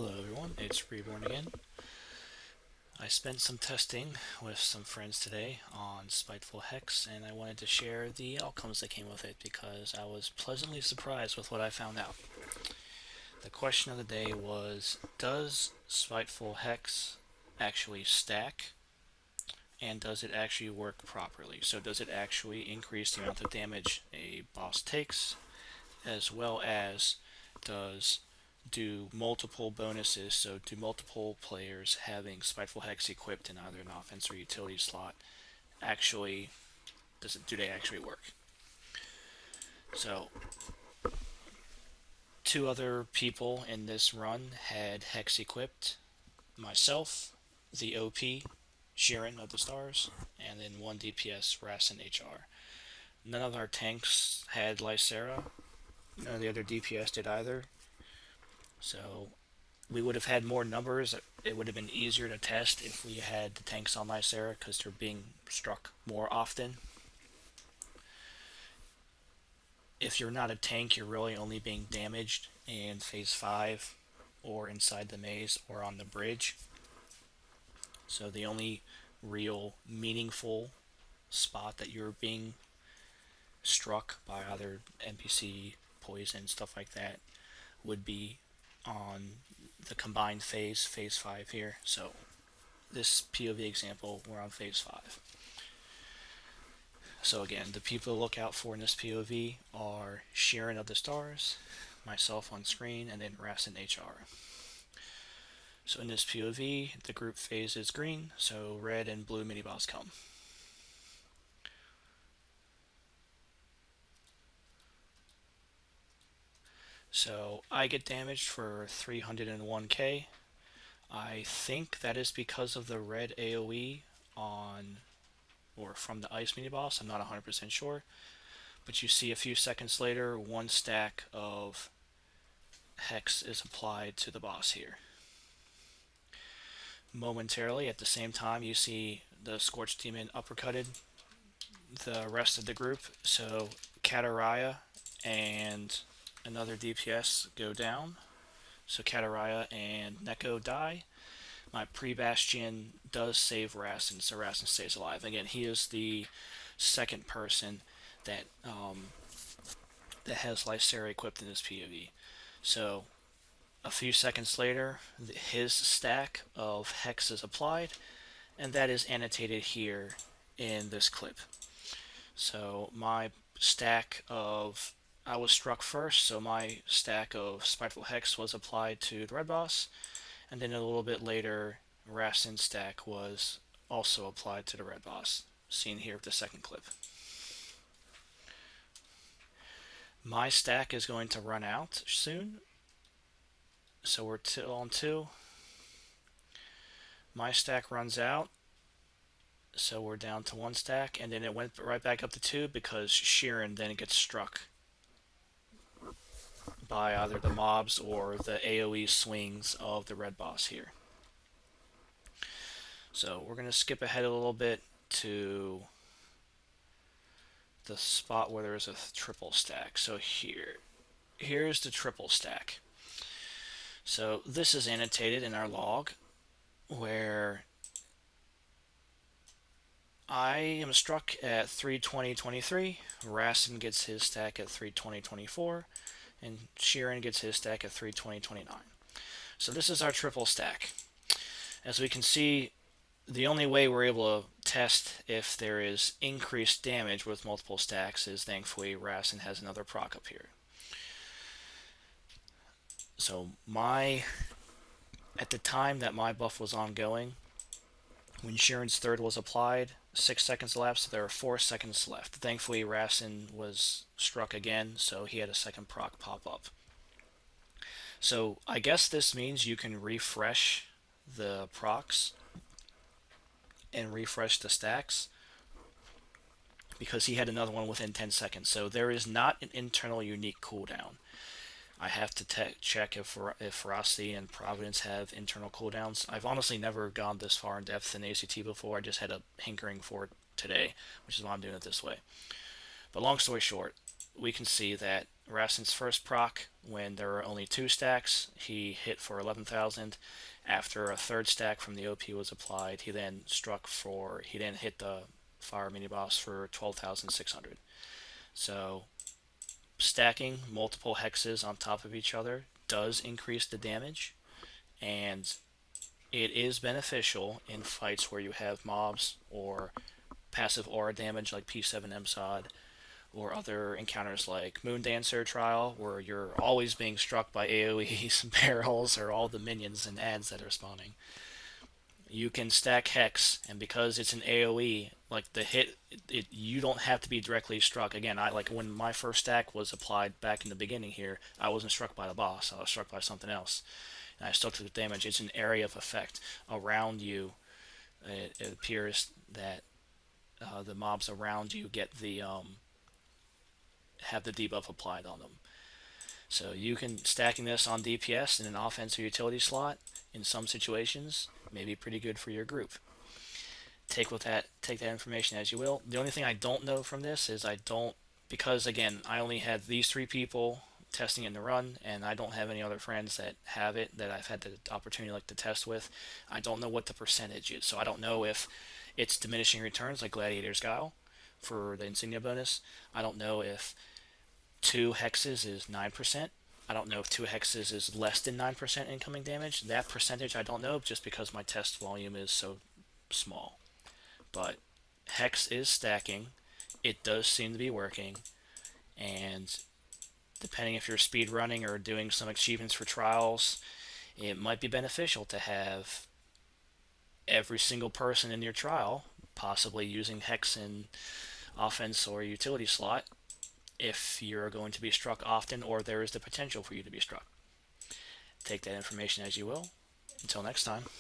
Hello everyone, it's Reborn again. I spent some testing with some friends today on Spiteful Hex, and I wanted to share the outcomes that came with it because I was pleasantly surprised with what I found out. The question of the day was, does Spiteful Hex actually stack, and does it actually work properly? So does it actually increase the amount of damage a boss takes, as well as does do multiple bonuses, so do multiple players having Spiteful Hex equipped in either an offense or utility slot actually do they actually work? So two other people in this run had Hex equipped. Myself, the OP, Sheeran of the Stars, and then one DPS, Ras and HR. None of our tanks had Lysera. None of the other DPS did either. So we would have had more numbers. It would have been easier to test if we had the tanks on Lysera because they're being struck more often. If you're not a tank, you're really only being damaged in phase 5 or inside the maze or on the bridge. So the only real meaningful spot that you're being struck by either NPC, poison, stuff like that, would be on the combined phase 5 here. So this POV example, we're on phase 5. So again, the people to look out for in this POV are Sheeran of the Stars, myself on screen, and then Ras and HR. So in this POV, the group phase is green, so red and blue mini boss come. So I get damaged for 301k. I think that is because of the red AoE on or from the ice mini boss. I'm not 100% sure. But you see a few seconds later, one stack of Hex is applied to the boss here. Momentarily, at the same time, you see the Scorched Demon uppercutted the rest of the group. So Katariah and another DPS go down. So Katariah and Neko die. My pre-bastion does save Rassen, so Rassen stays alive. Again, he is the second person that that has Lysera equipped in this PoE. So a few seconds later, his stack of Hex is applied, and that is annotated here in this clip. So my stack of I was struck first, so my stack of Spiteful Hex was applied to the red boss, and then a little bit later, Rassen's stack was also applied to the red boss, seen here with the second clip. My stack is going to run out soon, so we're on 2. My stack runs out, so we're down to 1 stack, and then it went right back up to 2 because Sheeran then gets struck by either the mobs or the AoE swings of the red boss here. So we're going to skip ahead a little bit to the spot where there's a triple stack. So here's the triple stack. So this is annotated in our log where I am struck at 320.23, Rassen gets his stack at 320.24, and Sheeran gets his stack at 320.29. So this is our triple stack. As we can see, the only way we're able to test if there is increased damage with multiple stacks is thankfully Rassen has another proc up here. So at the time that my buff was ongoing, when Sheeran's third was applied, 6 seconds elapsed, so there were 4 seconds left. Thankfully, Rassen was struck again, so he had a second proc pop up. So I guess this means you can refresh the procs and refresh the stacks because he had another one within 10 seconds. So there is not an internal unique cooldown. I have to check if Ferocity and Providence have internal cooldowns. I've honestly never gone this far in depth in ACT before. I just had a hankering for it today, which is why I'm doing it this way. But long story short, we can see that Rassen's first proc, when there were only 2 stacks, he hit for 11,000. After a third stack from the OP was applied, he then hit the fire mini boss for 12,600. So stacking multiple hexes on top of each other does increase the damage, and it is beneficial in fights where you have mobs or passive aura damage like P7 MSOD, or other encounters like Moondancer Trial, where you're always being struck by AoEs, barrels, or all the minions and ads that are spawning. You can stack Hex, and because it's an AoE, like the hit, you don't have to be directly struck. Again, I like when my first stack was applied back in the beginning here, I wasn't struck by the boss, I was struck by something else. And I still took the damage. It's an area of effect around you. It appears that the mobs around you get the have the debuff applied on them. So you can stacking this on DPS in an offense or utility slot in some situations may be pretty good for your group. Take that information as you will. The only thing I don't know from this is because again I only had these 3 people testing in the run, and I don't have any other friends that have it that I've had the opportunity to test with. I don't know what the percentage is, so I don't know if it's diminishing returns like Gladiator's Guile for the insignia bonus. I don't know if 2 hexes is 9%. I don't know if 2 hexes is less than 9% incoming damage. That percentage I don't know, just because my test volume is so small. But Hex is stacking. It does seem to be working. And depending if you're speed running or doing some achievements for trials, it might be beneficial to have every single person in your trial possibly using Hex in offense or utility slot if you're going to be struck often, or there is the potential for you to be struck. Take that information as you will. Until next time.